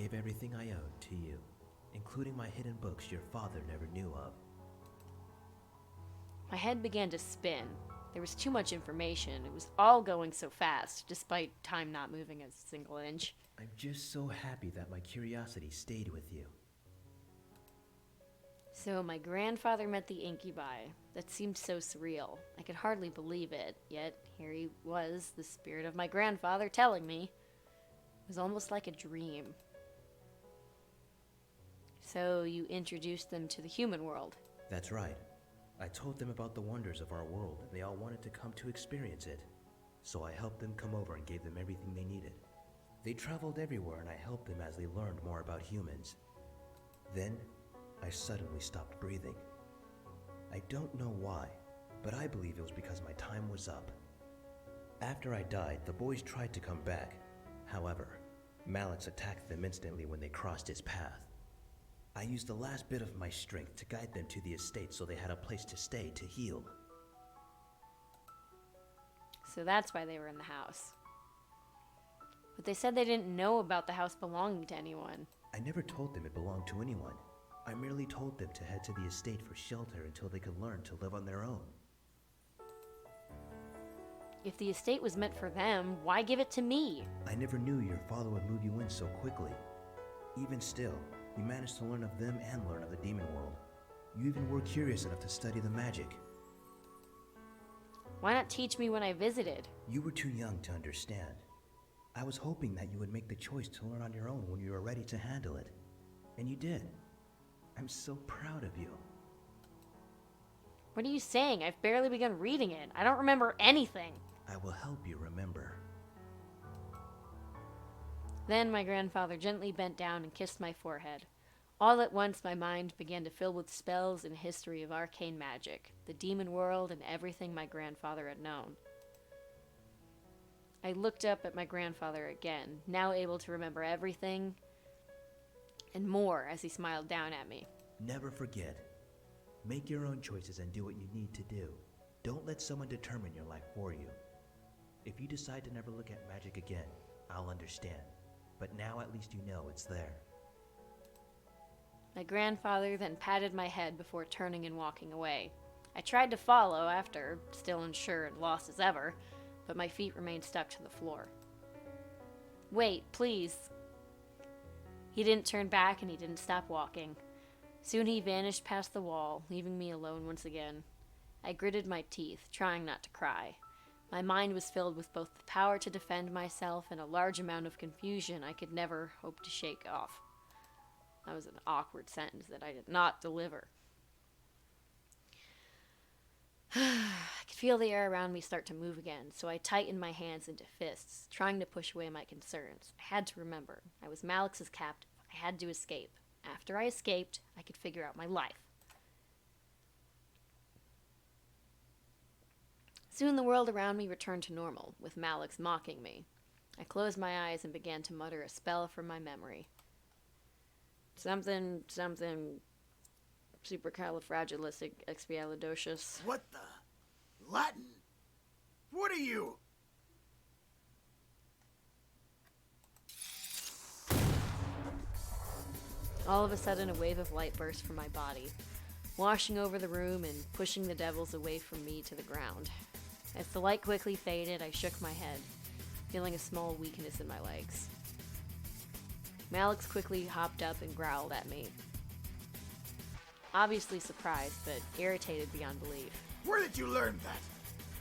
gave everything I owned to you, including my hidden books your father never knew of. My head began to spin. There was too much information. It was all going so fast, despite time not moving a single inch. I'm just so happy that my curiosity stayed with you. So my grandfather met the incubi. That seemed so surreal. I could hardly believe it, yet here he was, the spirit of my grandfather telling me. It was almost like a dream. So you introduced them to the human world. That's right. I told them about the wonders of our world, and they all wanted to come to experience it. So I helped them come over and gave them everything they needed. They traveled everywhere, and I helped them as they learned more about humans. Then, I suddenly stopped breathing. I don't know why, but I believe it was because my time was up. After I died, the boys tried to come back. However, Malix attacked them instantly when they crossed his path. I used the last bit of my strength to guide them to the estate so they had a place to stay to heal. So that's why they were in the house. But they said they didn't know about the house belonging to anyone. I never told them it belonged to anyone. I merely told them to head to the estate for shelter until they could learn to live on their own. If the estate was meant for them, why give it to me? I never knew your father would move you in so quickly. Even still, you managed to learn of them and learn of the demon world. You even were curious enough to study the magic. Why not teach me when I visited? You were too young to understand. I was hoping that you would make the choice to learn on your own when you were ready to handle it. And you did. I'm so proud of you. What are you saying? I've barely begun reading it. I don't remember anything. I will help you remember. Then my grandfather gently bent down and kissed my forehead. All at once my mind began to fill with spells and history of arcane magic, the demon world, and everything my grandfather had known. I looked up at my grandfather again, now able to remember everything and more as he smiled down at me. Never forget. Make your own choices and do what you need to do. Don't let someone determine your life for you. If you decide to never look at magic again, I'll understand. But now at least you know it's there. My grandfather then patted my head before turning and walking away. I tried to follow after, still unsure and lost as ever, but my feet remained stuck to the floor. Wait, please. He didn't turn back and he didn't stop walking. Soon he vanished past the wall, leaving me alone once again. I gritted my teeth, trying not to cry. My mind was filled with both the power to defend myself and a large amount of confusion I could never hope to shake off. That was an awkward sentence that I did not deliver. I could feel the air around me start to move again, so I tightened my hands into fists, trying to push away my concerns. I had to remember. I was Malix's captive. I had to escape. After I escaped, I could figure out my life. Soon the world around me returned to normal, with Malix mocking me. I closed my eyes and began to mutter a spell from my memory. Something, supercalifragilisticexpialidocious. What the? Latin? What are you? All of a sudden, a wave of light burst from my body, washing over the room and pushing the devils away from me to the ground. As the light quickly faded, I shook my head, feeling a small weakness in my legs. Malix quickly hopped up and growled at me. Obviously surprised, but irritated beyond belief. Where did you learn that?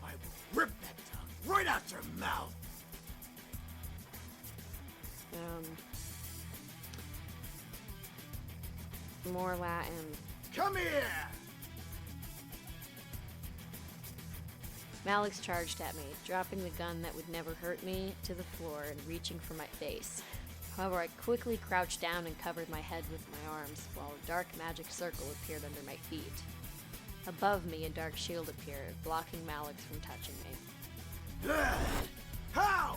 I will rip that tongue right out your mouth. More Latin. Come here! Malix charged at me, dropping the gun that would never hurt me to the floor and reaching for my face. However, I quickly crouched down and covered my head with my arms, while a dark magic circle appeared under my feet. Above me, a dark shield appeared, blocking Malix from touching me. How?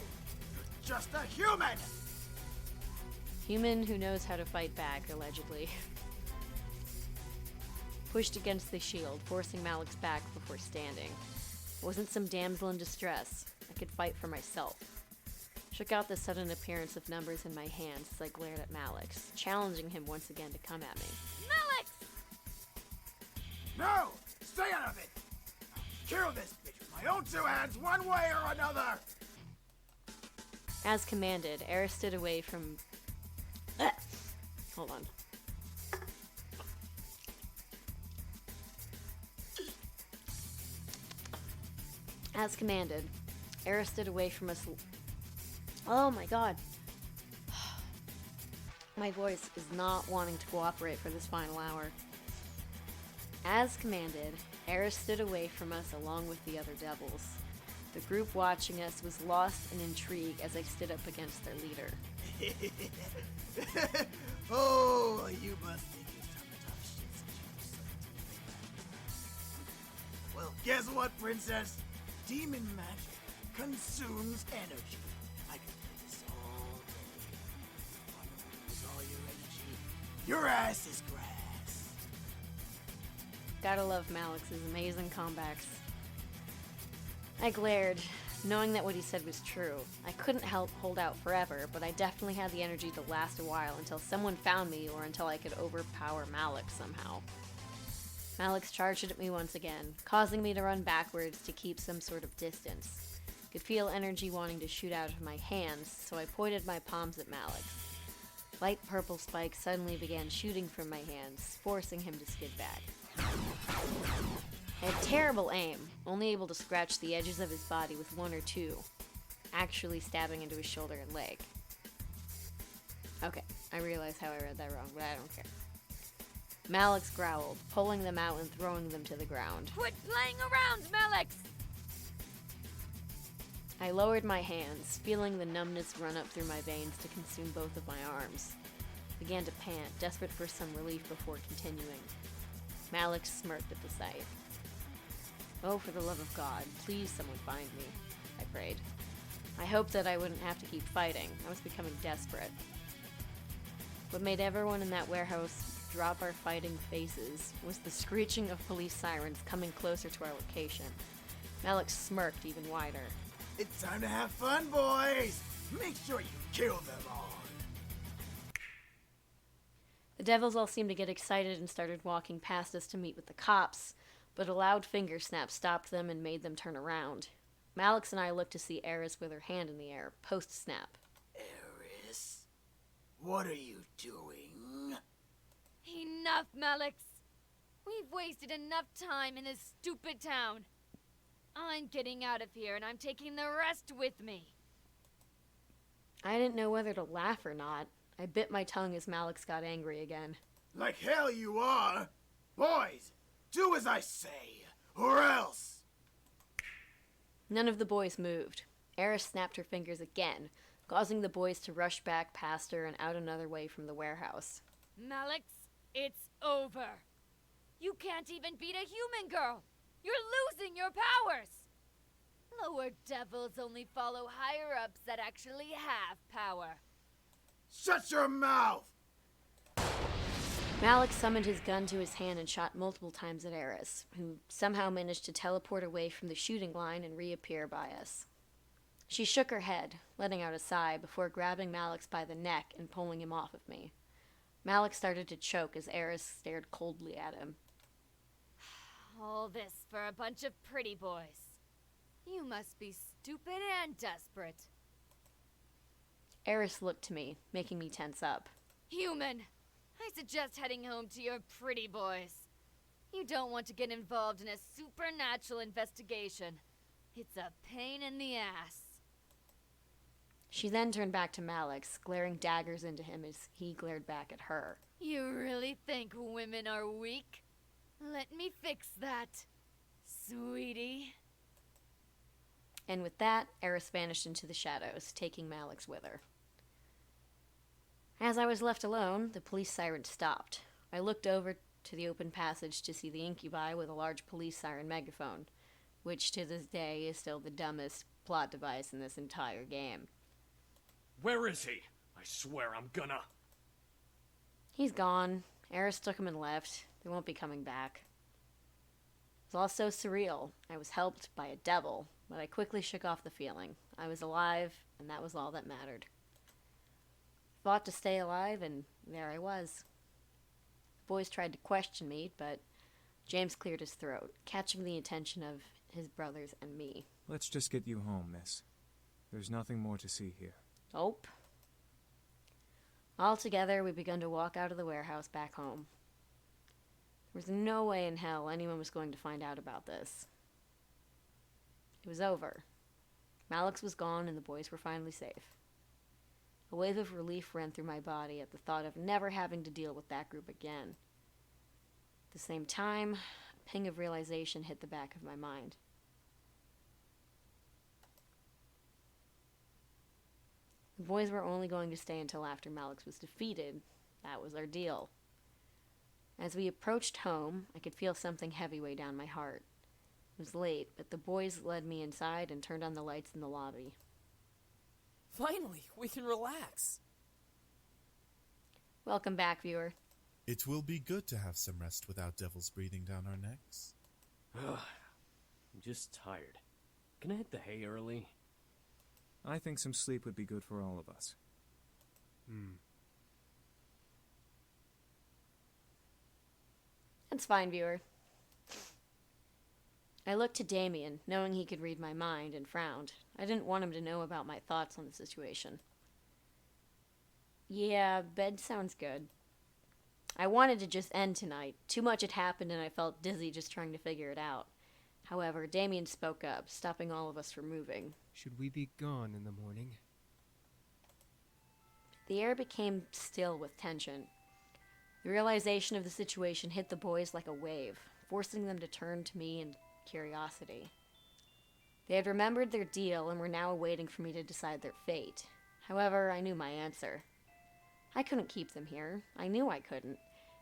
You're just a human! Human who knows how to fight back, allegedly. Pushed against the shield, forcing Malix back before standing. I wasn't some damsel in distress. I could fight for myself. shook out the sudden appearance of numbers in my hands as I glared at Malix, challenging him once again to come at me. Alex! No! Stay out of it! I'll kill this bitch with my own two hands, one way or another! As commanded, Eris stood away from... Hold on. As commanded, Eris stood away from us... Oh my god. My voice is not wanting to cooperate for this final hour. As commanded, Eris stood away from us along with the other devils. The group watching us was lost in intrigue as I stood up against their leader. Oh, you must think you're some tough shit since you were so Well, guess what, princess? Demon magic consumes energy. I can do this all day. Want to lose all your energy? Your ass is grass. Gotta love Malix's amazing comebacks. I glared, knowing that what he said was true. I couldn't help hold out forever, but I definitely had the energy to last a while until someone found me or until I could overpower Malix somehow. Malix charged at me once again, causing me to run backwards to keep some sort of distance. Could feel energy wanting to shoot out of my hands, so I pointed my palms at Malix. Light purple spikes suddenly began shooting from my hands, forcing him to skid back. I had terrible aim, only able to scratch the edges of his body with one or two, actually stabbing into his shoulder and leg. Okay, I realize how I read that wrong, but I don't care. Malix growled, pulling them out and throwing them to the ground. Quit playing around, Alex! I lowered my hands, feeling the numbness run up through my veins to consume both of my arms. Began to pant, desperate for some relief before continuing. Malix smirked at the sight. Oh, for the love of God, please someone find me, I prayed. I hoped that I wouldn't have to keep fighting. I was becoming desperate. What made everyone in that warehouse drop our fighting faces was the screeching of police sirens coming closer to our location. Malix smirked even wider. It's time to have fun, boys! Make sure you kill them all! The devils all seemed to get excited and started walking past us to meet with the cops, but a loud finger snap stopped them and made them turn around. Malix and I looked to see Eris with her hand in the air, post-snap. Eris? What are you doing? Enough, Alex! We've wasted enough time in this stupid town. I'm getting out of here, and I'm taking the rest with me. I didn't know whether to laugh or not. I bit my tongue as Malix got angry again. Like hell you are! Boys, do as I say, or else! None of the boys moved. Eris snapped her fingers again, causing the boys to rush back past her and out another way from the warehouse. Alex, it's over. You can't even beat a human girl. You're losing your powers. Lower devils only follow higher-ups that actually have power. Shut your mouth! Malix summoned his gun to his hand and shot multiple times at Eris, who somehow managed to teleport away from the shooting line and reappear by us. She shook her head, letting out a sigh before grabbing Malix by the neck and pulling him off of me. Malix started to choke as Eris stared coldly at him. All this for a bunch of pretty boys. You must be stupid and desperate. Eris looked to me, making me tense up. Human, I suggest heading home to your pretty boys. You don't want to get involved in a supernatural investigation. It's a pain in the ass. She then turned back to Malix, glaring daggers into him as he glared back at her. You really think women are weak? Let me fix that, sweetie. And with that, Eris vanished into the shadows, taking Malix with her. As I was left alone, the police siren stopped. I looked over to the open passage to see the incubi with a large police siren megaphone, which to this day is still the dumbest plot device in this entire game. Where is he? I swear I'm gonna... He's gone. Eris took him and left. They won't be coming back. It was all so surreal. I was helped by a devil, but I quickly shook off the feeling. I was alive, and that was all that mattered. Fought to stay alive, and there I was. The boys tried to question me, but James cleared his throat, catching the attention of his brothers and me. Let's just get you home, miss. There's nothing more to see here. Nope. All together, we began to walk out of the warehouse back home. There was no way in hell anyone was going to find out about this. It was over. Malix was gone and the boys were finally safe. A wave of relief ran through my body at the thought of never having to deal with that group again. At the same time, a ping of realization hit the back of my mind. The boys were only going to stay until after Malix was defeated. That was our deal. As we approached home, I could feel something heavy weigh down my heart. It was late, but the boys led me inside and turned on the lights in the lobby. Finally, we can relax. Welcome back, viewer. It will be good to have some rest without devils breathing down our necks. I'm just tired. Can I hit the hay early? I think some sleep would be good for all of us. That's fine, viewer. I looked to Damien, knowing he could read my mind, and frowned. I didn't want him to know about my thoughts on the situation. Yeah, bed sounds good. I wanted to just end tonight. Too much had happened and I felt dizzy just trying to figure it out. However, Damien spoke up, stopping all of us from moving. Should we be gone in the morning? The air became still with tension. The realization of the situation hit the boys like a wave, forcing them to turn to me in curiosity. They had remembered their deal and were now waiting for me to decide their fate. However, I knew my answer. I couldn't keep them here. I knew I couldn't.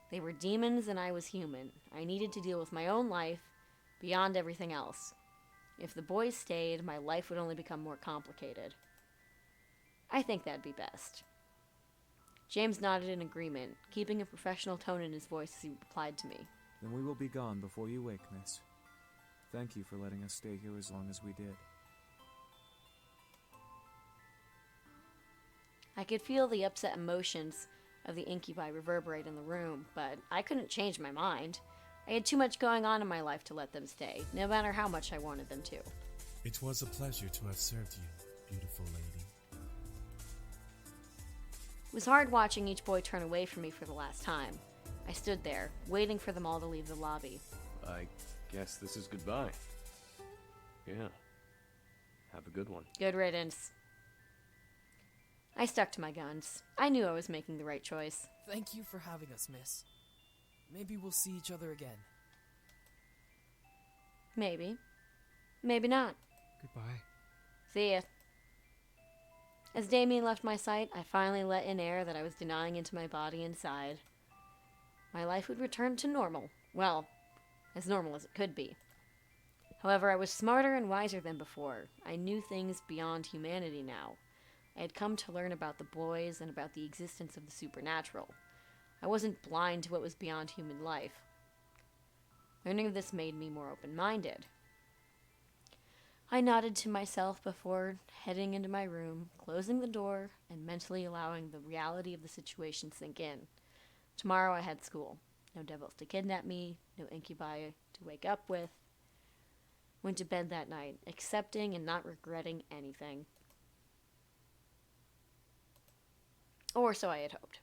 They were demons and I was human. I needed to deal with my own life beyond everything else. If the boys stayed, my life would only become more complicated. I think that'd be best. James nodded in agreement, keeping a professional tone in his voice as he replied to me. Then we will be gone before you wake, miss. Thank you for letting us stay here as long as we did. I could feel the upset emotions of the incubi reverberate in the room, but I couldn't change my mind. I had too much going on in my life to let them stay, no matter how much I wanted them to. It was a pleasure to have served you, beautiful lady. It was hard watching each boy turn away from me for the last time. I stood there, waiting for them all to leave the lobby. I guess this is goodbye. Yeah. Have a good one. Good riddance. I stuck to my guns. I knew I was making the right choice. Thank you for having us, miss. Maybe we'll see each other again. Maybe. Maybe not. Goodbye. See ya. As Damien left my sight, I finally let in air that I was denying into my body and sighed. My life would return to normal. Well, as normal as it could be. However, I was smarter and wiser than before. I knew things beyond humanity now. I had come to learn about the boys and about the existence of the supernatural. I wasn't blind to what was beyond human life. Learning of this made me more open-minded. I nodded to myself before heading into my room, closing the door, and mentally allowing the reality of the situation sink in. Tomorrow I had school. No devils to kidnap me, no incubi to wake up with. Went to bed that night, accepting and not regretting anything. Or so I had hoped.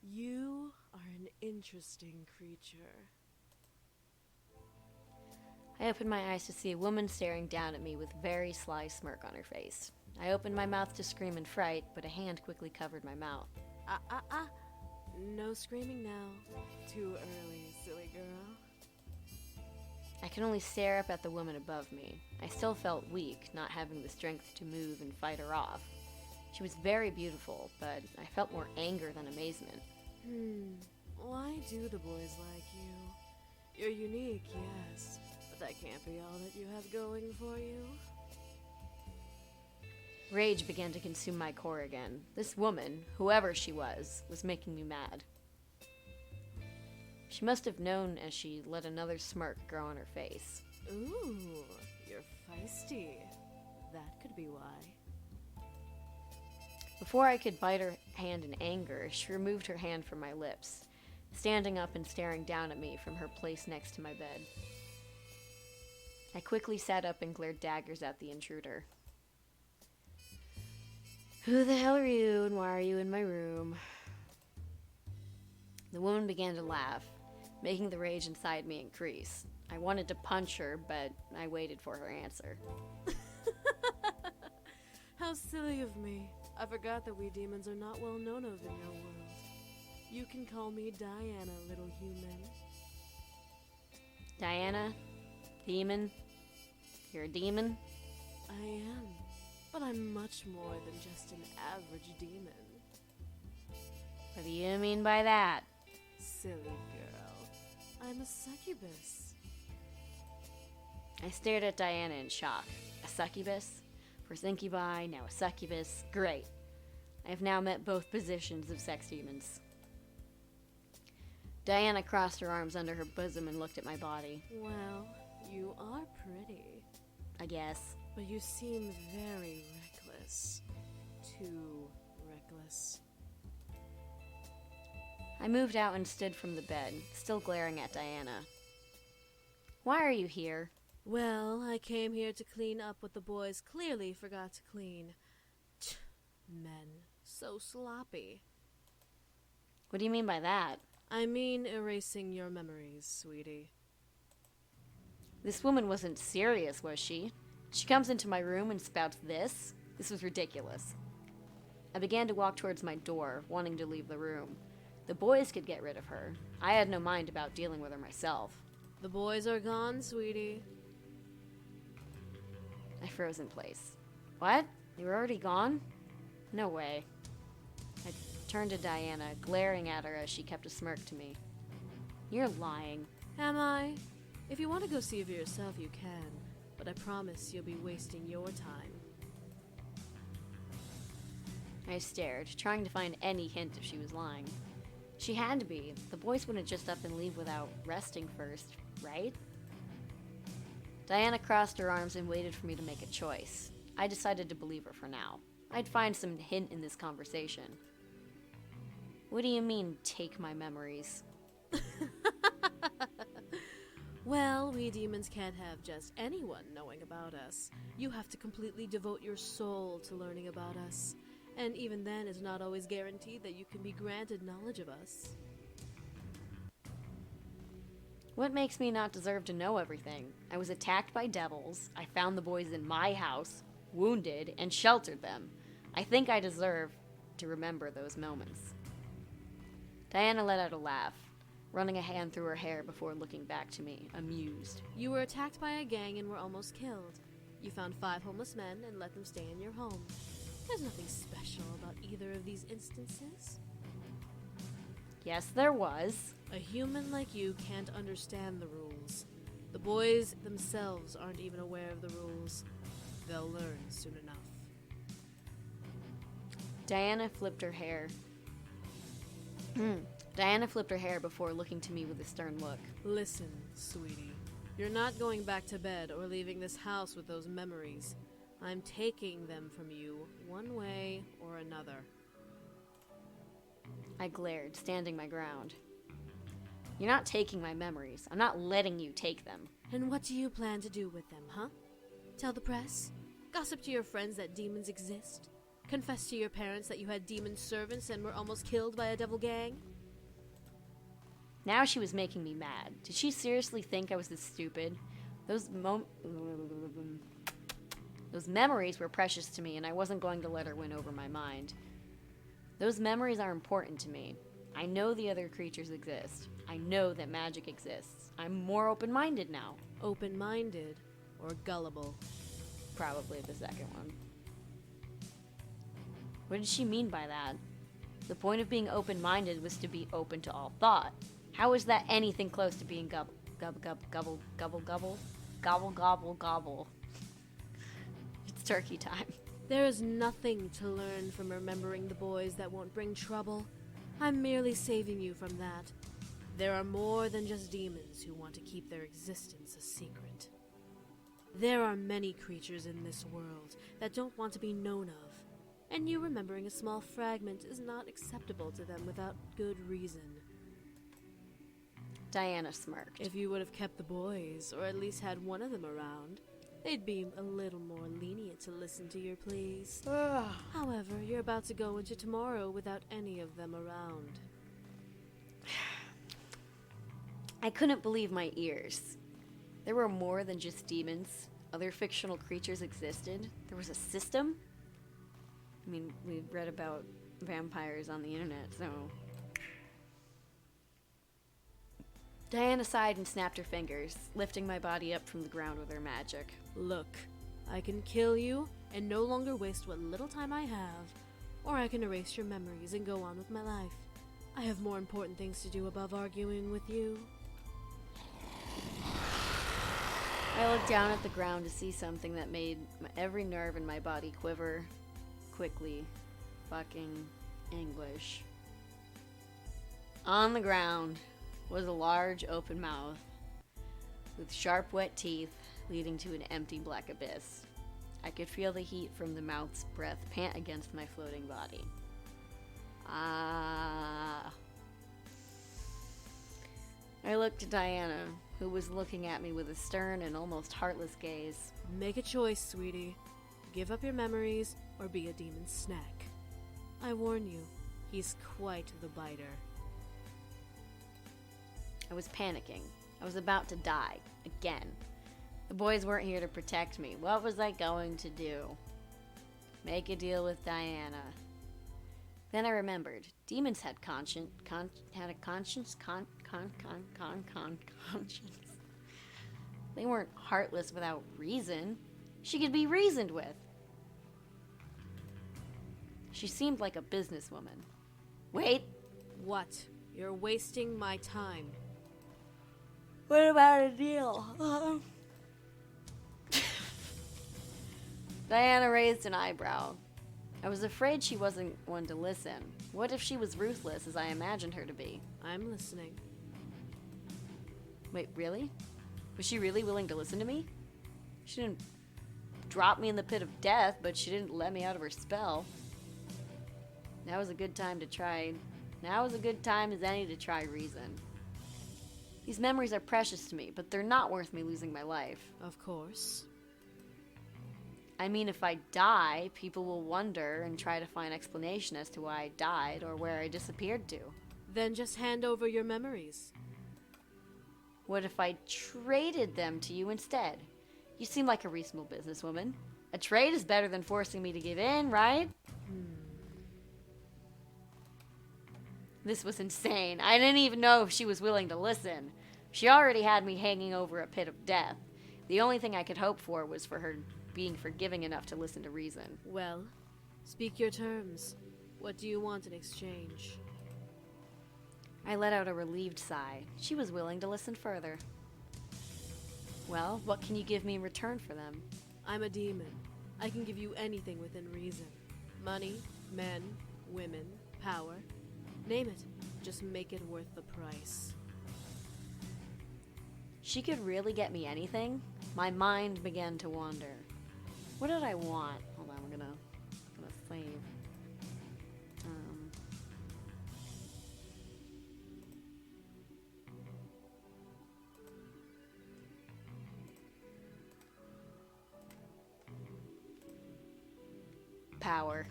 You are an interesting creature. I opened my eyes to see a woman staring down at me with a very sly smirk on her face. I opened my mouth to scream in fright, but a hand quickly covered my mouth. No screaming now. Too early, silly girl. I could only stare up at the woman above me. I still felt weak, not having the strength to move and fight her off. She was very beautiful, but I felt more anger than amazement. Why do the boys like you? You're unique, yes, but that can't be all that you have going for you. Rage began to consume my core again. This woman, whoever she was making me mad. She must have known as she let another smirk grow on her face. Ooh, you're feisty. That could be why. Before I could bite her hand in anger, she removed her hand from my lips, standing up and staring down at me from her place next to my bed. I quickly sat up and glared daggers at the intruder. Who the hell are you, and why are you in my room? The woman began to laugh, making the rage inside me increase. I wanted to punch her, but I waited for her answer. How silly of me. I forgot that we demons are not well known of in your world. You can call me Diana, little human. Diana? Demon? You're a demon? I am, but I'm much more than just an average demon. What do you mean by that? Silly girl. I'm a succubus. I stared at Diana in shock. A succubus? First incubi, now a succubus. Great. I have now met both positions of sex demons. Diana crossed her arms under her bosom and looked at my body. Well, you are pretty. I guess. But you seem very reckless. Too reckless. I moved out and stood from the bed, still glaring at Diana. Why are you here? Well, I came here to clean up what the boys clearly forgot to clean. Men. So sloppy. What do you mean by that? I mean erasing your memories, sweetie. This woman wasn't serious, was she? She comes into my room and spouts this? This was ridiculous. I began to walk towards my door, wanting to leave the room. The boys could get rid of her. I had no mind about dealing with her myself. The boys are gone, sweetie. I froze in place. What? They were already gone? No way. I turned to Diana, glaring at her as she kept a smirk to me. You're lying. Am I? If you want to go see for yourself, you can. But I promise you'll be wasting your time. I stared, trying to find any hint if she was lying. She had to be. The boys wouldn't just up and leave without resting first, right? Diana crossed her arms and waited for me to make a choice. I decided to believe her for now. I'd find some hint in this conversation. What do you mean, take my memories? Well, we demons can't have just anyone knowing about us. You have to completely devote your soul to learning about us. And even then, it's not always guaranteed that you can be granted knowledge of us. What makes me not deserve to know everything? I was attacked by devils, I found the boys in my house, wounded, and sheltered them. I think I deserve to remember those moments. Diana let out a laugh, running a hand through her hair before looking back to me, amused. You were attacked by a gang and were almost killed. You found 5 homeless men and let them stay in your home. There's nothing special about either of these instances. Yes, there was. A human like you can't understand the rules. The boys themselves aren't even aware of the rules. They'll learn soon enough. Diana flipped her hair. Diana flipped her hair before looking to me with a stern look. Listen, sweetie. You're not going back to bed or leaving this house with those memories. I'm taking them from you one way or another. I glared, standing my ground. You're not taking my memories. I'm not letting you take them. And what do you plan to do with them, huh? Tell the press? Gossip to your friends that demons exist? Confess to your parents that you had demon servants and were almost killed by a devil gang? Now she was making me mad. Did she seriously think I was this stupid? Those memories were precious to me, and I wasn't going to let her win over my mind. Those memories are important to me. I know the other creatures exist. I know that magic exists. I'm more open-minded now. Open-minded or gullible? Probably the second one. What did she mean by that? The point of being open-minded was to be open to all thought. How is that anything close to being gobble, gobble, gobble, gobble, gobble, gobble, gobble? It's turkey time. There is nothing to learn from remembering the boys that won't bring trouble. I'm merely saving you from that. There are more than just demons who want to keep their existence a secret. There are many creatures in this world that don't want to be known of, and you remembering a small fragment is not acceptable to them without good reason. Diana smirked. If you would have kept the boys, or at least had one of them around, they'd be a little more lenient to listen to your pleas. However, you're about to go into tomorrow without any of them around. I couldn't believe my ears. There were more than just demons. Other fictional creatures existed. There was a system. I mean, we read about vampires on the internet, so... Diana sighed and snapped her fingers, lifting my body up from the ground with her magic. Look, I can kill you and no longer waste what little time I have, or I can erase your memories and go on with my life. I have more important things to do above arguing with you. I looked down at the ground to see something that made every nerve in my body quiver. Quickly. Fucking English. On the ground was a large open mouth with sharp wet teeth leading to an empty black abyss. I could feel the heat from the mouth's breath pant against my floating body. Ah. I looked at Diana, who was looking at me with a stern and almost heartless gaze. Make a choice, sweetie. Give up your memories or be a demon's snack. I warn you, he's quite the biter. I was panicking. I was about to die. Again. The boys weren't here to protect me. What was I going to do? Make a deal with Diana. Then I remembered. Demons had conscience. They weren't heartless without reason. She could be reasoned with. She seemed like a businesswoman. Wait. What? You're wasting my time. What about a deal? Diana raised an eyebrow. I was afraid she wasn't one to listen. What if she was ruthless, as I imagined her to be? I'm listening. Wait, really? Was she really willing to listen to me? She didn't drop me in the pit of death, but she didn't let me out of her spell. Now was a good time as any to try reason. These memories are precious to me, but they're not worth me losing my life. Of course. I mean, if I die, people will wonder and try to find explanation as to why I died or where I disappeared to. Then just hand over your memories. What if I traded them to you instead? You seem like a reasonable businesswoman. A trade is better than forcing me to give in, right? This was insane. I didn't even know if she was willing to listen. She already had me hanging over a pit of death. The only thing I could hope for was for her being forgiving enough to listen to reason. Well, speak your terms. What do you want in exchange? I let out a relieved sigh. She was willing to listen further. Well, what can you give me in return for them? I'm a demon. I can give you anything within reason. Money, men, women, power. Name it. Just make it worth the price. She could really get me anything? My mind began to wander. What did I want? Hold on, I'm gonna save. Power.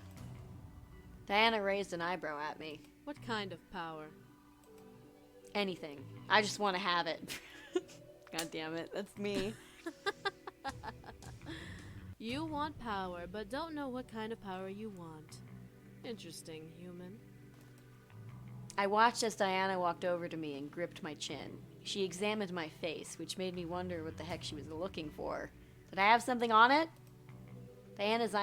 Diana raised an eyebrow at me. What kind of power? Anything. I just want to have it. God damn it, that's me. You want power, but don't know what kind of power you want. Interesting, human. I watched as Diana walked over to me and gripped my chin. She examined my face, which made me wonder what the heck she was looking for. Did I have something on it? Diana's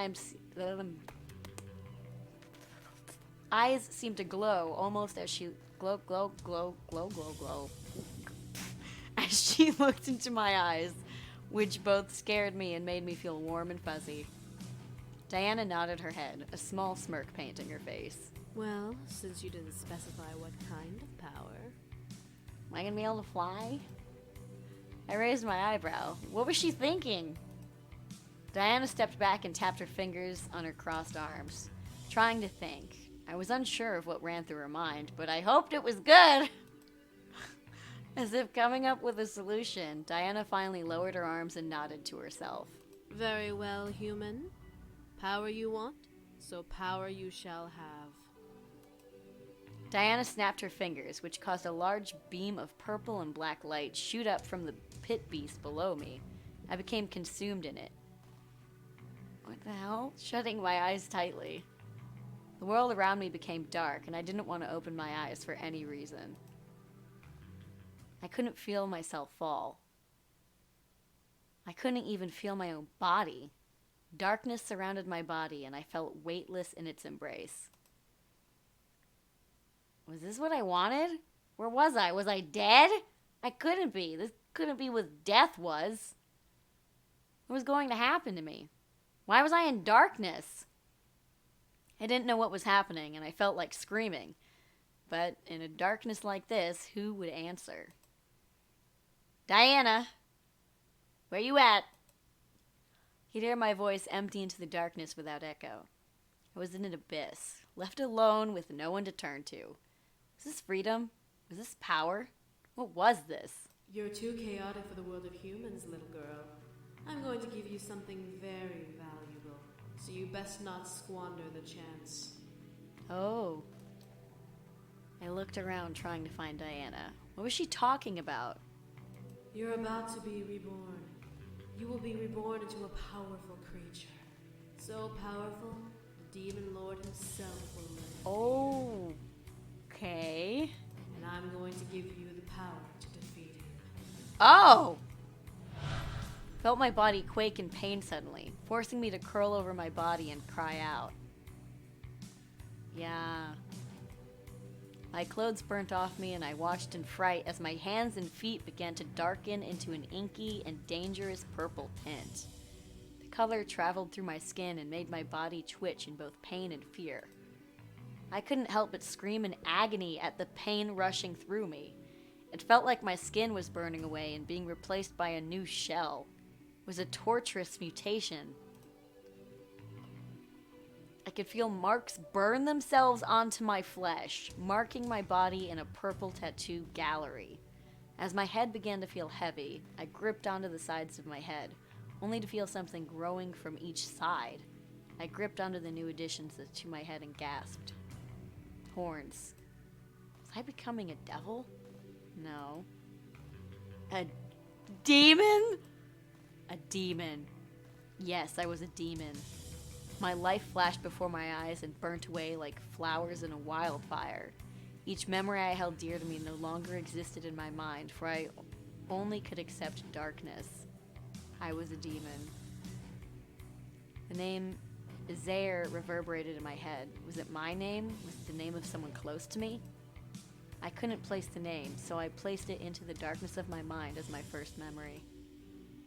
eyes seemed to glow, almost as she glow. As she looked into my eyes, which both scared me and made me feel warm and fuzzy. Diana nodded her head, a small smirk painting her face. Well, since you didn't specify what kind of power. Am I gonna be able to fly? I raised my eyebrow. What was she thinking? Diana stepped back and tapped her fingers on her crossed arms, trying to think. I was unsure of what ran through her mind, but I hoped it was good. As if coming up with a solution, Diana finally lowered her arms and nodded to herself. Very well, human. Power you want, so power you shall have. Diana snapped her fingers, which caused a large beam of purple and black light shoot up from the pit beast below me. I became consumed in it. What the hell? Shutting my eyes tightly. The world around me became dark, and I didn't want to open my eyes for any reason. I couldn't feel myself fall. I couldn't even feel my own body. Darkness surrounded my body, and I felt weightless in its embrace. Was this what I wanted? Where was I? Was I dead? I couldn't be. This couldn't be what death was. What was going to happen to me? Why was I in darkness? I didn't know what was happening, and I felt like screaming. But in a darkness like this, who would answer? Diana! Where you at? He'd hear my voice empty into the darkness without echo. I was in an abyss, left alone with no one to turn to. Was this freedom? Was this power? What was this? You're too chaotic for the world of humans, little girl. I'm going to give you something very valuable, so you best not squander the chance. Oh. I looked around trying to find Diana. What was she talking about? You're about to be reborn. You will be reborn into a powerful creature. So powerful, the Demon Lord himself will live. Oh. Okay. And I'm going to give you the power to defeat him. Oh! Felt my body quake in pain suddenly, forcing me to curl over my body and cry out. Yeah. My clothes burnt off me and I watched in fright as my hands and feet began to darken into an inky and dangerous purple tint. The color traveled through my skin and made my body twitch in both pain and fear. I couldn't help but scream in agony at the pain rushing through me. It felt like my skin was burning away and being replaced by a new shell. It was a torturous mutation. I could feel marks burn themselves onto my flesh, marking my body in a purple tattoo gallery. As my head began to feel heavy, I gripped onto the sides of my head, only to feel something growing from each side. I gripped onto the new additions to my head and gasped. Horns. Was I becoming a devil? No. A demon? A demon. Yes, I was a demon. My life flashed before my eyes and burnt away like flowers in a wildfire. Each memory I held dear to me no longer existed in my mind, for I only could accept darkness. I was a demon. The name Zaire reverberated in my head. Was it my name? Was it the name of someone close to me? I couldn't place the name, so I placed it into the darkness of my mind as my first memory.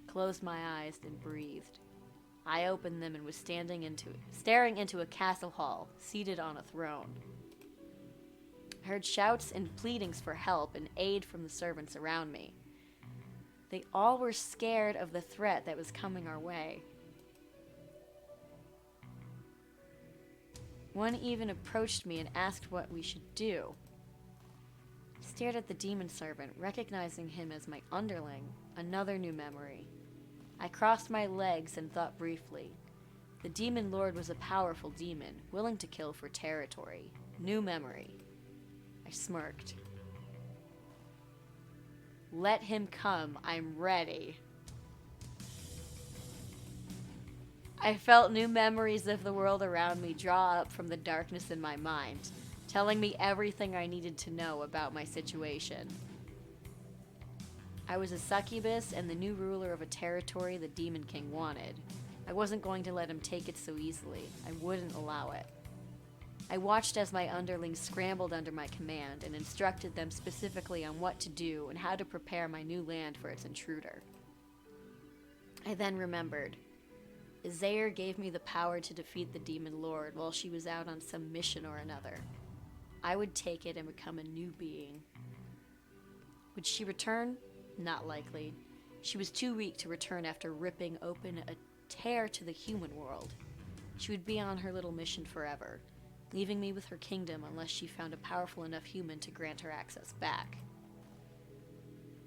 Closed my eyes and breathed. I opened them and was staring into a castle hall, seated on a throne. I heard shouts and pleadings for help and aid from the servants around me. They all were scared of the threat that was coming our way. One even approached me and asked what we should do. I stared at the demon servant, recognizing him as my underling, another new memory. I crossed my legs and thought briefly. The demon lord was a powerful demon, willing to kill for territory. New memory. I smirked. Let him come. I'm ready. I felt new memories of the world around me draw up from the darkness in my mind, telling me everything I needed to know about my situation. I was a succubus and the new ruler of a territory the Demon King wanted. I wasn't going to let him take it so easily. I wouldn't allow it. I watched as my underlings scrambled under my command and instructed them specifically on what to do and how to prepare my new land for its intruder. I then remembered. Zaire gave me the power to defeat the Demon Lord while she was out on some mission or another. I would take it and become a new being. Would she return? Not likely. She was too weak to return after ripping open a tear to the human world. She would be on her little mission forever, leaving me with her kingdom unless she found a powerful enough human to grant her access back.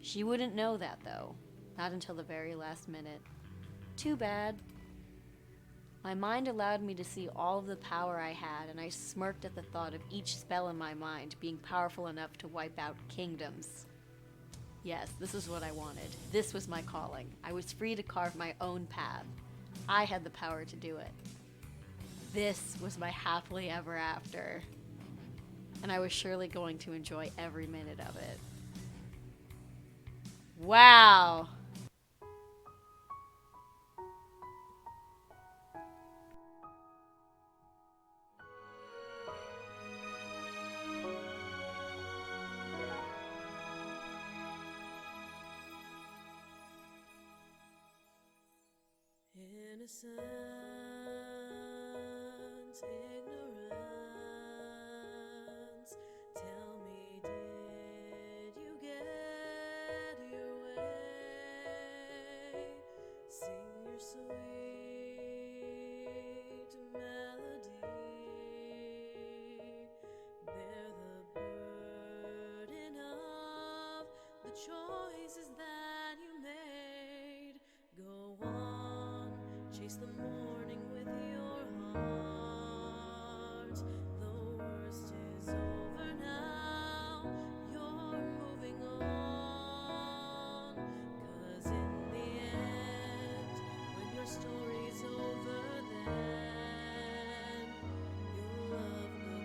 She wouldn't know that, though. Not until the very last minute. Too bad. My mind allowed me to see all of the power I had, and I smirked at the thought of each spell in my mind being powerful enough to wipe out kingdoms. Yes, this is what I wanted. This was my calling. I was free to carve my own path. I had the power to do it. This was my happily ever after. And I was surely going to enjoy every minute of it. Wow! Innocence, ignorance. Tell me, did you get your way? Sing your sweet melody. Bear the burden of the choices that you made. Go on, chase the morning with your heart. The worst is over now. You're moving on. 'Cause in the end, when your story's over, then you'll love the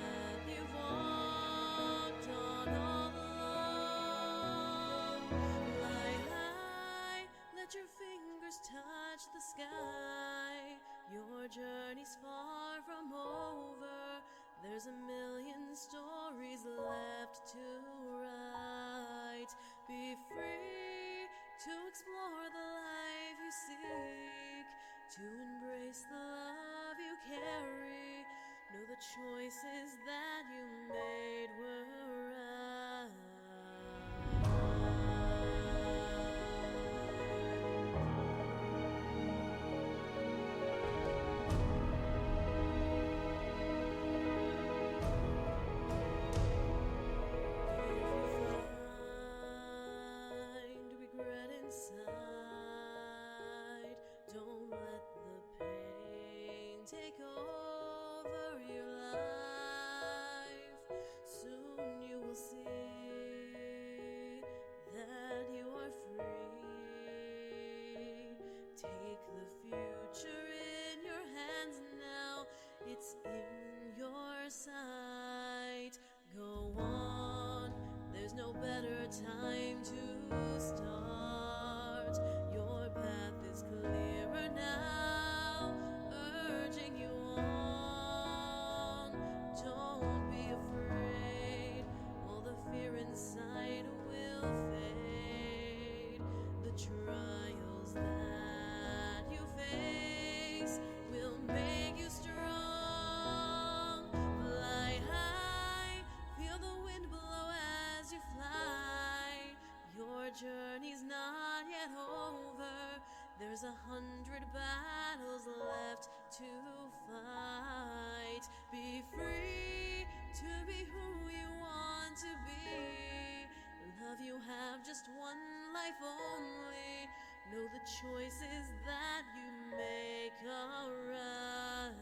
path you've walked on all along. Fly high, let your fingers touch the sky. Your journey's far from over. There's a million stories left to write. Be free to explore the life you seek, to embrace the love you carry. Know the choices that you made were right. Find regret inside. Don't let the pain take over your life. Soon you will see that you are free. Take the future in your hands now. It's in your sight. Go on, there's no better time to start. Your path is clearer now, urging you on. Don't be afraid, all the fear inside will fade. The trials that you face will make you strong. Fly high, feel the wind blow as you fly. Your journey's not yet over. There's 100 battles left to fight. Be free to be who you want to be. Love, you have just one life only. Know the choices that you make are right.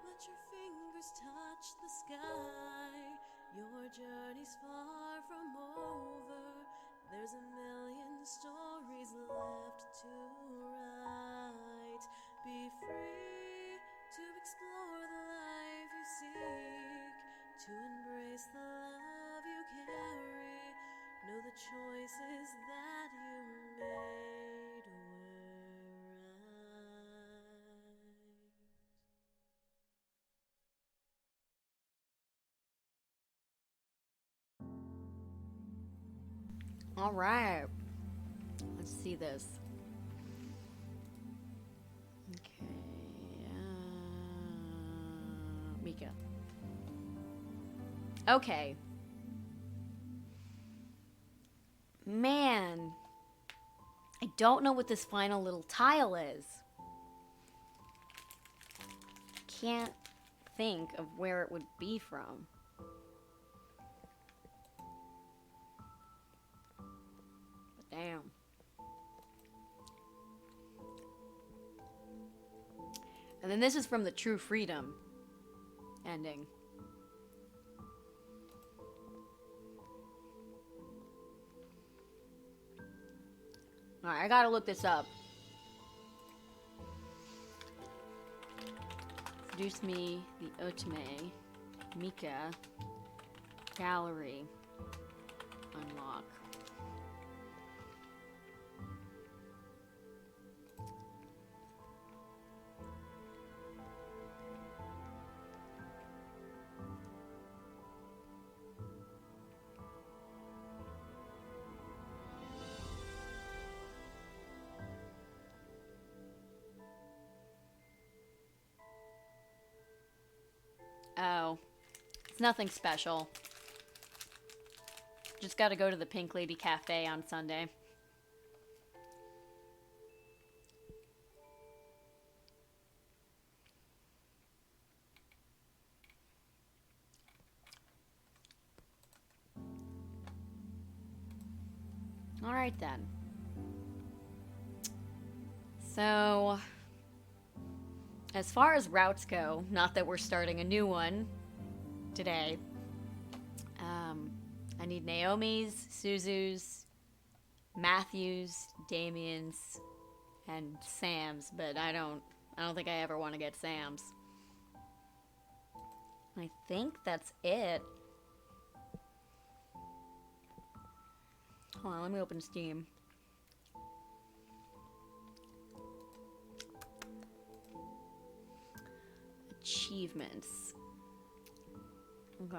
Let your fingers touch the sky. Your journey's far from over. There's a million stories left to write. Be free to explore the life you seek, to embrace the love you carry. Alright. Let's see this. Okay. Mika. Okay. Man. I don't know what this final little tile is. Can't think of where it would be from. But damn. And then this is from the True Freedom ending. Alright, I gotta look this up. Seduce Me, the Otome, Mika, Gallery, unlock. Oh, it's nothing special. Just gotta go to the Pink Lady Cafe on Sunday. Alright then. So, as far as routes go, not that we're starting a new one today, I need Naomi's, Suzu's, Matthew's, Damien's, and Sam's, but I don't think I ever want to get Sam's. I think that's it. Hold on, let me open Steam. Achievements. Okay.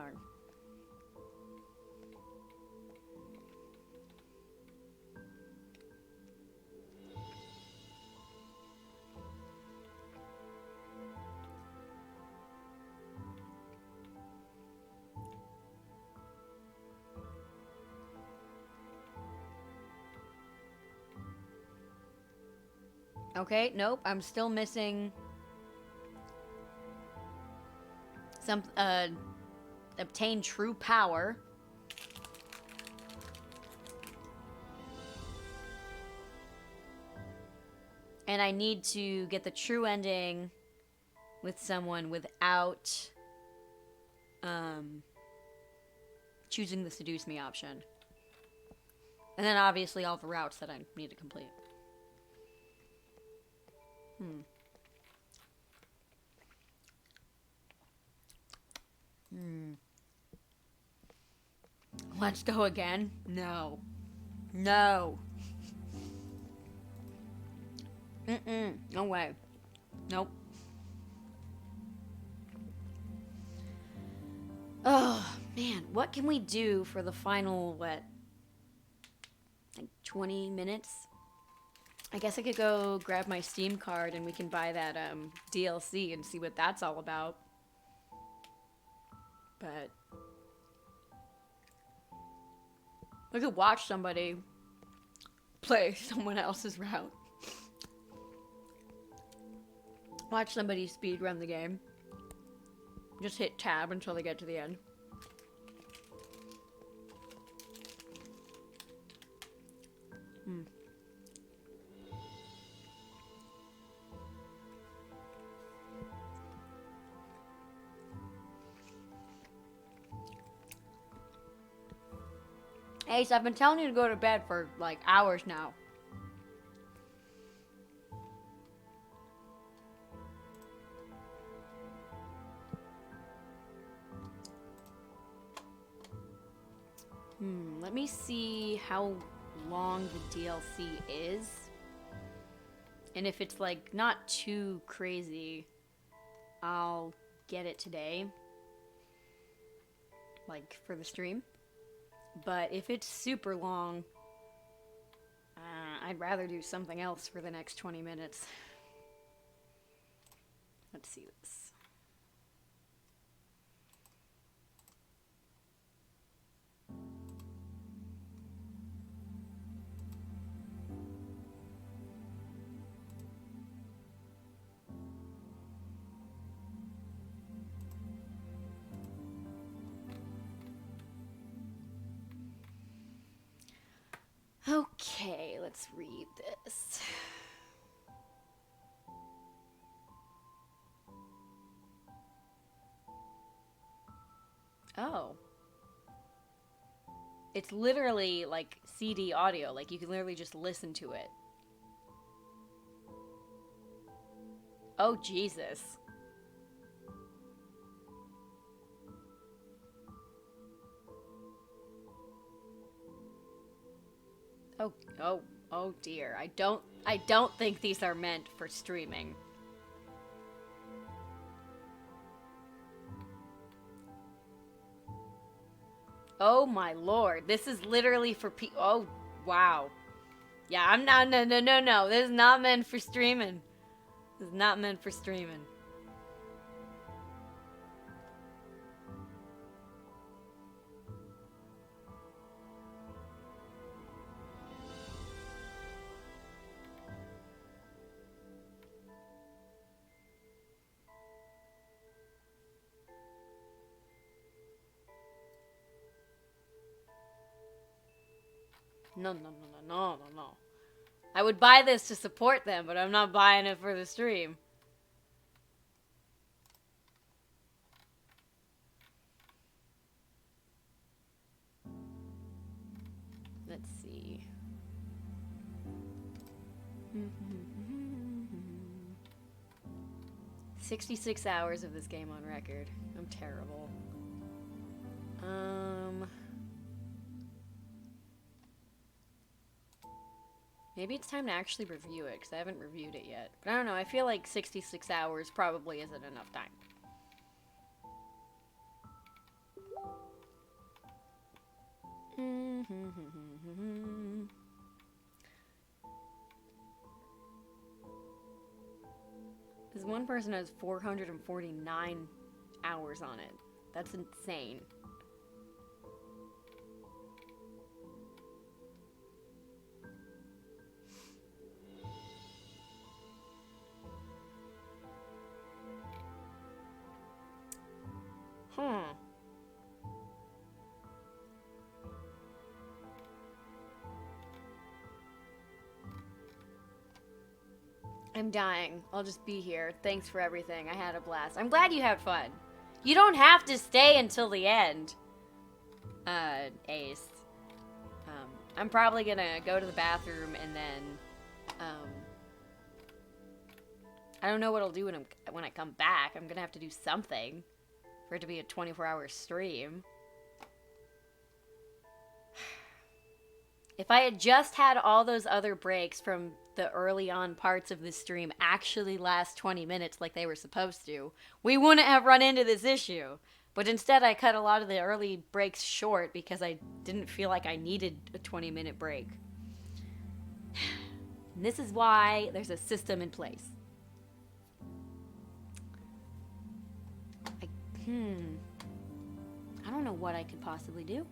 Okay, nope, I'm still missing some, obtain true power. And I need to get the true ending with someone without, choosing the Seduce Me option. And then obviously all the routes that I need to complete. Let's go again? No. No. No way. Nope. Oh, man. What can we do for the final, what? Like 20 minutes? I guess I could go grab my Steam card and we can buy that DLC and see what that's all about. But I could watch somebody play someone else's route. Watch somebody speedrun the game. Just hit tab until they get to the end. Ace, I've been telling you to go to bed for like hours now. Let me see how long the DLC is. And if it's like not too crazy, I'll get it today. Like for the stream. But if it's super long, I'd rather do something else for the next 20 minutes. Let's see this. Okay, let's read this. Oh. It's literally like CD audio, like you can literally just listen to it. Oh, Jesus. Oh dear. I don't think these are meant for streaming. Oh my lord. This is literally for oh, wow. Yeah, I'm not, no. This is not meant for streaming. This is not meant for streaming. No. I would buy this to support them, but I'm not buying it for the stream. Let's see. 66 hours of this game on record. I'm terrible. Maybe it's time to actually review it, because I haven't reviewed it yet. But I don't know, I feel like 66 hours probably isn't enough time. This one person has 449 hours on it. That's insane. I'm dying. I'll just be here. Thanks for everything. I had a blast. I'm glad you had fun. You don't have to stay until the end, Ace. I'm probably gonna go to the bathroom and then, I don't know what I'll do when I come back. I'm gonna have to do something for it to be a 24-hour stream. If I had just had all those other breaks from the early on parts of this stream actually last 20 minutes like they were supposed to, we wouldn't have run into this issue. But instead I cut a lot of the early breaks short because I didn't feel like I needed a 20-minute break. And this is why there's a system in place. I don't know what I could possibly do.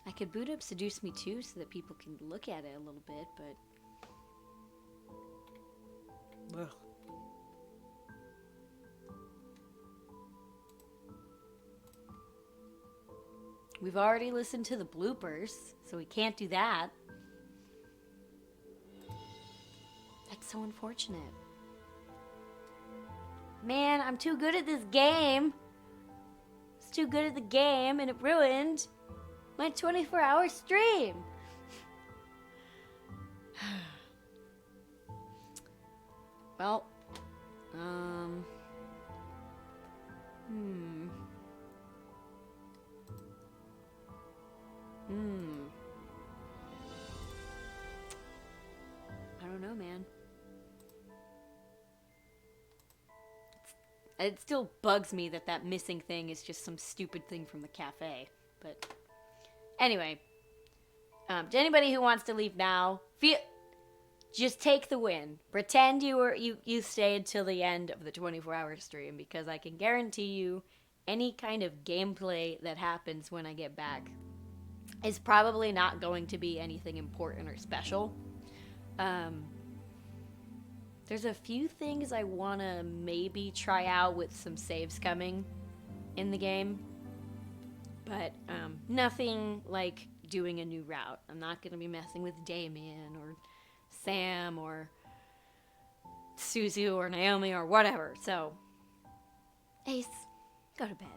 I could boot up Seduce Me too so that people can look at it a little bit, but... Ugh. We've already listened to the bloopers, so we can't do that. That's so unfortunate. Man, I'm too good at this game. I was too good at the game, and it ruined my 24-hour stream. Well, It still bugs me that that missing thing is just some stupid thing from the cafe. But anyway, to anybody who wants to leave now, just take the win. Pretend you stayed till the end of the 24-hour stream, because I can guarantee you any kind of gameplay that happens when I get back is probably not going to be anything important or special. There's a few things I want to maybe try out with some saves coming in the game, but nothing like doing a new route. I'm not going to be messing with Damien or Sam or Suzu or Naomi or whatever. So, Ace, go to bed.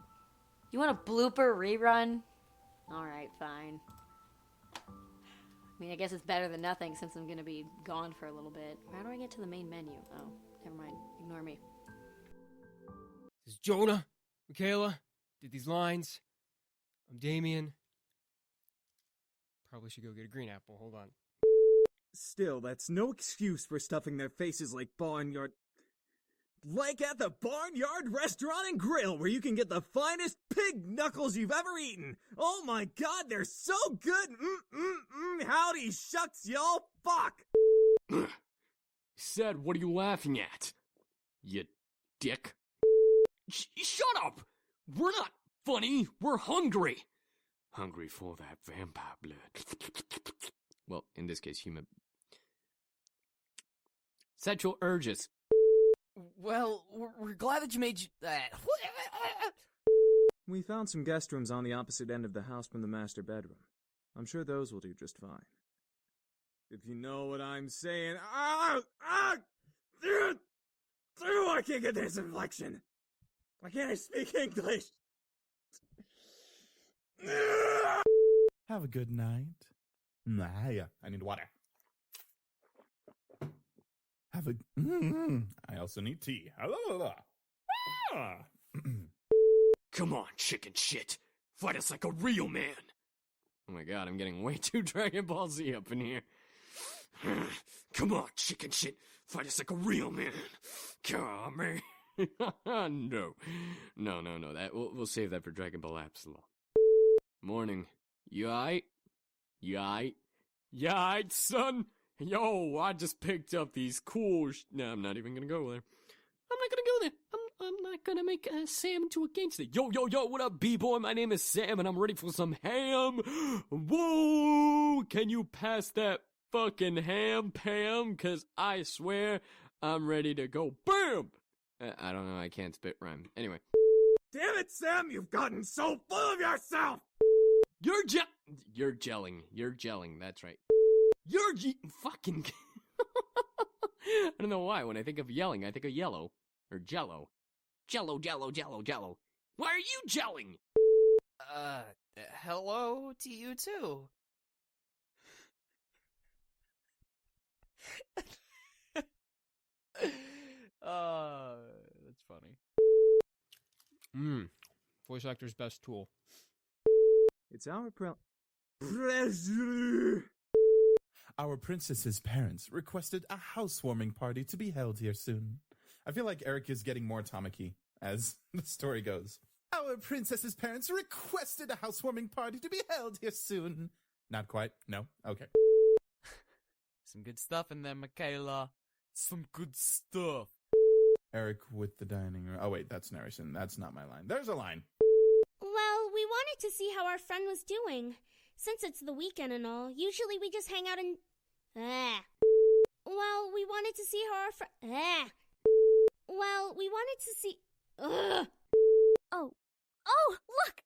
You want a blooper rerun? Alright, fine. I mean, I guess it's better than nothing since I'm gonna be gone for a little bit. How do I get to the main menu? Oh, never mind. Ignore me. This is Jonah. Michaela. Did these lines. I'm Damien. Probably should go get a green apple. Hold on. Still, that's no excuse for stuffing their faces like barnyard... Like at the Barnyard Restaurant and Grill, where you can get the finest pig knuckles you've ever eaten. Oh my god, they're so good! Howdy shucks, y'all! Fuck! Said, what are you laughing at? You dick. Shut up! We're not funny, we're hungry! Hungry for that vampire blood. Well, in this case, human... Sexual urges. Well, we're glad that you made that. We found some guest rooms on the opposite end of the house from the master bedroom. I'm sure those will do just fine. If you know what I'm saying. I can't get this inflection. Why can't I speak English? Have a good night. Yeah, I need water. Have a... I also need tea. Come on, chicken shit. Fight us like a real man. Oh my god, I'm getting way too Dragon Ball Z up in here. Come on, chicken shit. Fight us like a real man. Come on. No. That we'll save that for Dragon Ball Epsilon. Morning. You aight? You aight? You aight, son? Yo, I just picked up these cool No, I'm not even gonna go there. I'm not gonna go there. I'm not gonna make Sam into a gangster. Yo, what up, B-boy? My name is Sam, and I'm ready for some ham. Whoa! Can you pass that fucking ham, Pam? Cause I swear, I'm ready to go. BAM! I don't know, I can't spit rhyme. Anyway. Damn it, Sam! You've gotten so full of yourself! You're gelling, that's right. Fucking... I don't know why, when I think of yelling, I think of yellow. Or jello. Jello. Why are you gelling? Hello to you too. That's funny. Voice actor's best tool. It's our Our princess's parents requested a housewarming party to be held here soon. I feel like Eric is getting more Tamaki as the story goes. Our princess's parents requested a housewarming party to be held here soon. Not quite. No? Okay. Some good stuff in there, Michaela. Some good stuff. Eric with the dining room. Oh, wait, that's narration. That's not my line. There's a line. Well, we wanted to see how our friend was doing. Since it's the weekend and all, usually we just hang out and... Well, we wanted to see how our friend... Well, we wanted to see... Oh, look!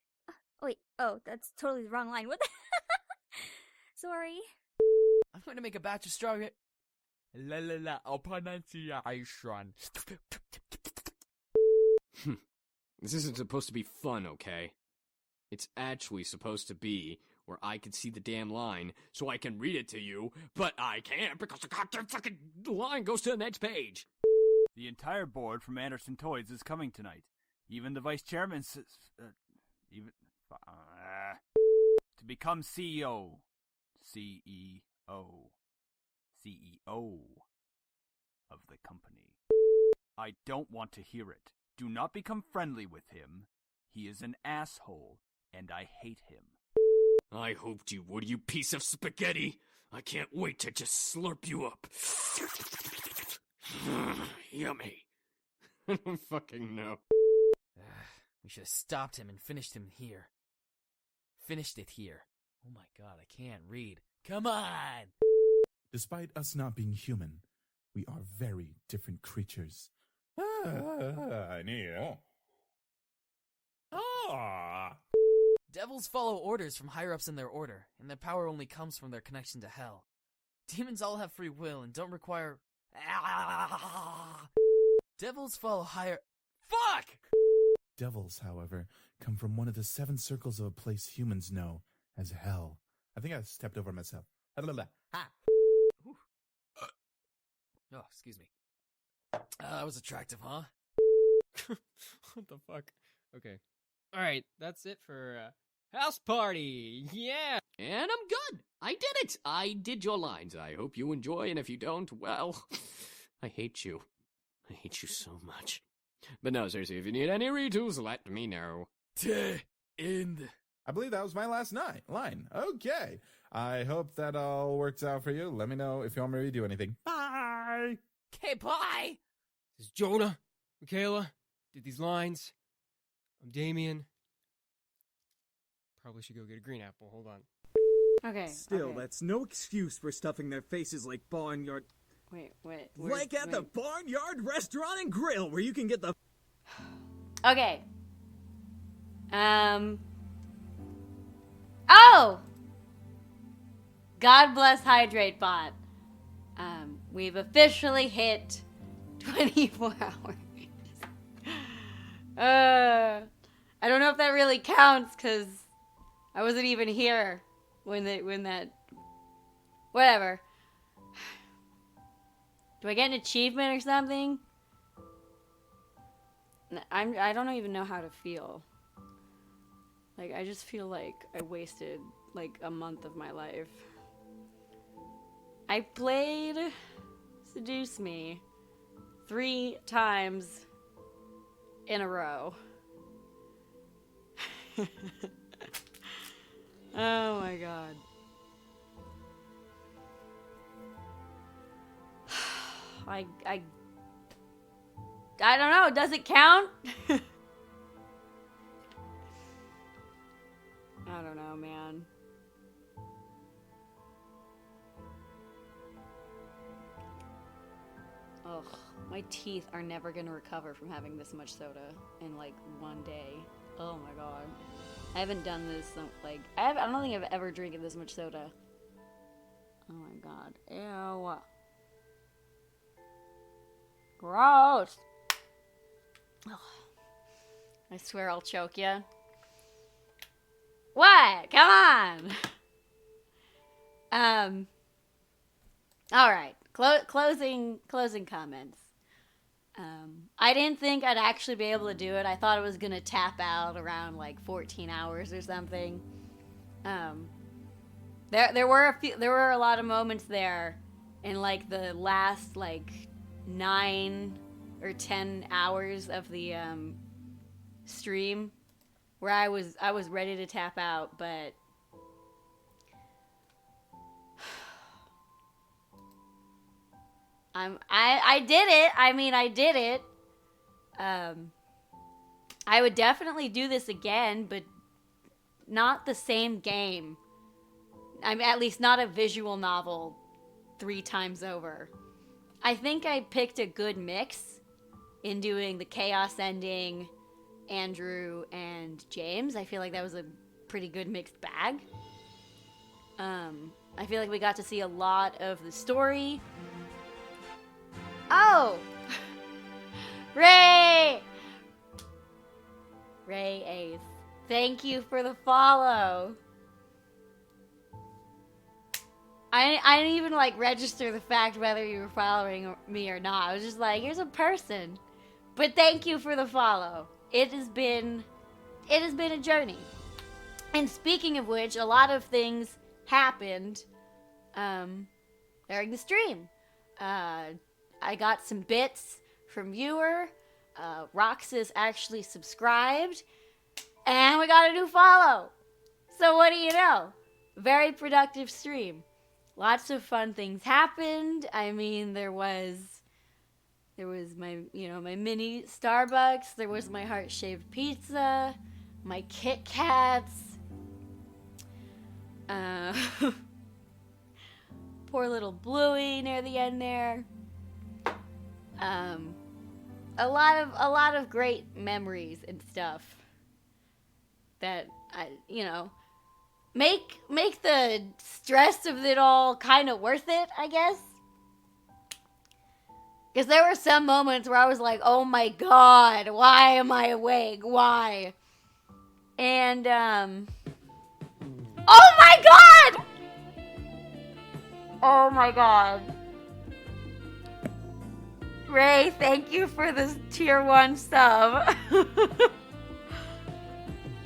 Wait, that's totally the wrong line. What the... Sorry. I'm going to make a batch of strawberry... La, pronunciation. This isn't supposed to be fun, okay? It's actually supposed to be where I can see the damn line so I can read it to you, but I can't because the goddamn fucking line goes to the next page. The entire board from Anderson Toys is coming tonight. Even the vice chairman says... to become CEO. CEO of the company. I don't want to hear it. Do not become friendly with him. He is an asshole, and I hate him. I hoped you would, you piece of spaghetti. I can't wait to just slurp you up. Yummy. I don't fucking know. We should have stopped him and finished him here. Finished it here. Oh my god, I can't read. Come on! Despite us not being human, we are very different creatures. Devils follow orders from higher-ups in their order, and their power only comes from their connection to hell. Demons all have free will and don't require... Devils follow higher... Fuck! Devils, however, come from one of the 7 circles of a place humans know as hell. I think I stepped over myself. Oh, excuse me. That was attractive, huh? What the fuck? Okay. Alright, that's it for House Party! Yeah! And I'm good. I did it. I did your lines. I hope you enjoy, and if you don't, well, I hate you. I hate you so much. But no, seriously, if you need any redos, let me know. End. I believe that was my last line. Okay. I hope that all works out for you. Let me know if you want me to redo anything. Bye! Okay, bye! This is Jonah. Michaela did these lines. I'm Damien. Probably should go get a green apple. Hold on. Okay. Still, okay. that's no excuse for stuffing their faces like barnyard... Wait. Like at the Barnyard Restaurant and Grill, where you can get the... Okay. Oh! God bless Hydrate Bot. We've officially hit 24 hours. I don't know if that really counts, because I wasn't even here when that... Whatever. Do I get an achievement or something? I don't even know how to feel. Like, I just feel like I wasted, like, a month of my life. I played Seduce Me 3 times in a row. Oh my god. I don't know, does it count? I don't know, man. Ugh, my teeth are never gonna recover from having this much soda in like one day. Oh my god. I haven't done this, like, I don't think I've ever drinking this much soda. Oh my god. Ew. Gross. Ugh. I swear I'll choke ya. What? Come on. All right. Closing comments. I didn't think I'd actually be able to do it. I thought it was gonna tap out around like 14 hours or something. There were a lot of moments there in like the last like 9 or 10 hours of the stream where I was ready to tap out, but I did it. I mean, I did it. I would definitely do this again, but not the same game. I'm at least not a visual novel 3 times over. I think I picked a good mix in doing the chaos ending, Andrew and James. I feel like that was a pretty good mixed bag. I feel like we got to see a lot of the story. Oh! Ray Ace. Thank you for the follow. I didn't even like register the fact whether you were following me or not. I was just like, here's a person. But thank you for the follow. It has been a journey. And speaking of which, a lot of things happened during the stream. I got some bits from viewer. Roxas actually subscribed, and we got a new follow. So what do you know? Very productive stream. Lots of fun things happened. I mean, there was my, my mini Starbucks. There was my heart-shaped pizza, my Kit Kats. Poor little Bluey near the end there. A lot of great memories and stuff that make the stress of it all kind of worth it, I guess. Because there were some moments where I was like, oh my god, why am I awake? Why? And, oh my god! Oh my god. Ray, thank you for this tier 1 sub.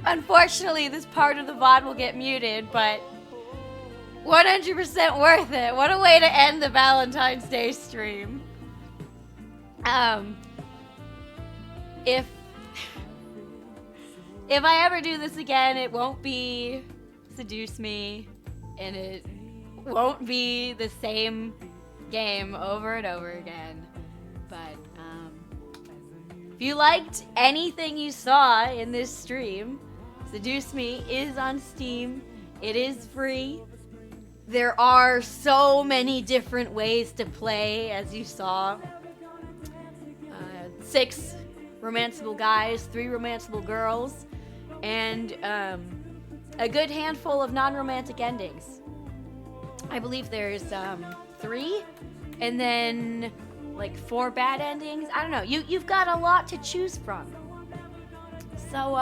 Unfortunately, this part of the VOD will get muted, but 100% worth it. What a way to end the Valentine's Day stream. If I ever do this again, it won't be Seduce Me, and it won't be the same game over and over again. But if you liked anything you saw in this stream, Seduce Me is on Steam. It is free. There are so many different ways to play, as you saw. 6 romanceable guys, 3 romanceable girls, and a good handful of non-romantic endings. I believe there's 3, and then like 4 bad endings. I don't know. You've got a lot to choose from. So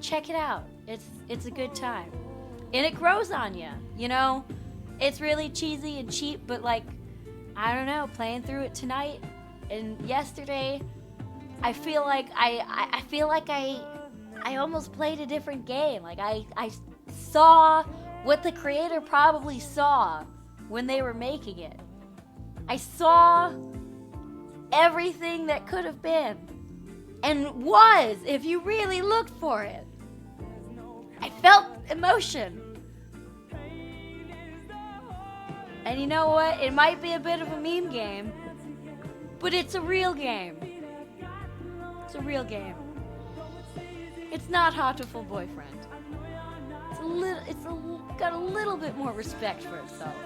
check it out. It's a good time, and it grows on you. You know. It's really cheesy and cheap, but like, I don't know, playing through it tonight and yesterday, I feel like I almost played a different game. Like I saw what the creator probably saw when they were making it. I saw everything that could have been and was if you really looked for it. I felt emotion. And you know what? It might be a bit of a meme game, but it's a real game. It's a real game. It's not Hot to Full Boyfriend. It's got a little bit more respect for itself.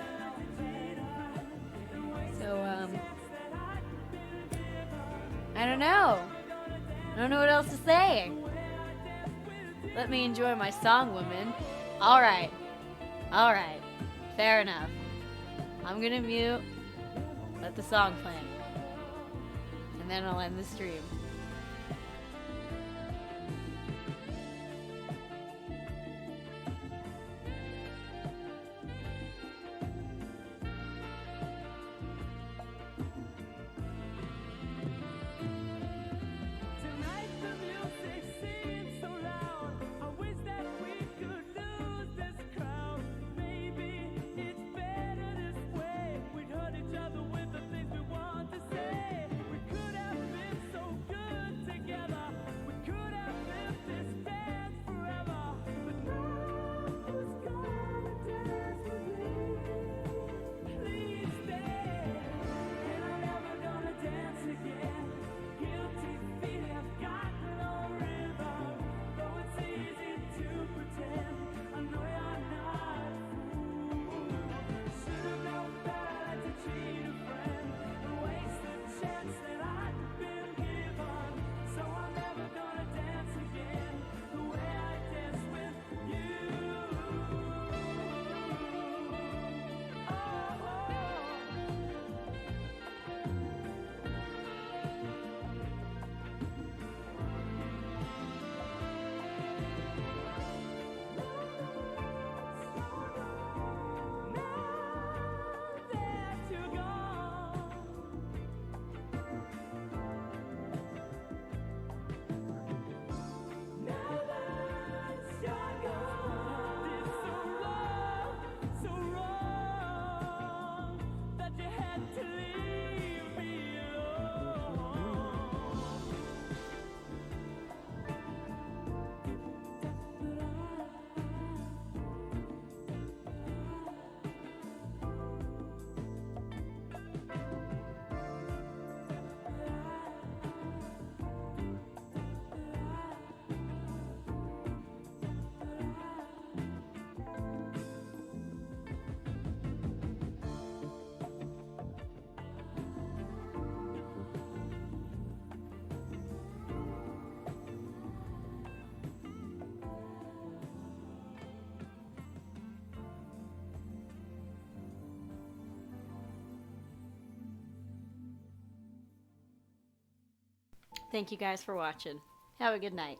So, I don't know. I don't know what else to say. Let me enjoy my song, woman. Alright. Alright. Fair enough. I'm gonna mute, let the song play, and then I'll end the stream. Each other with the things we want to say. We could have been so good. Thank you guys for watching. Have a good night.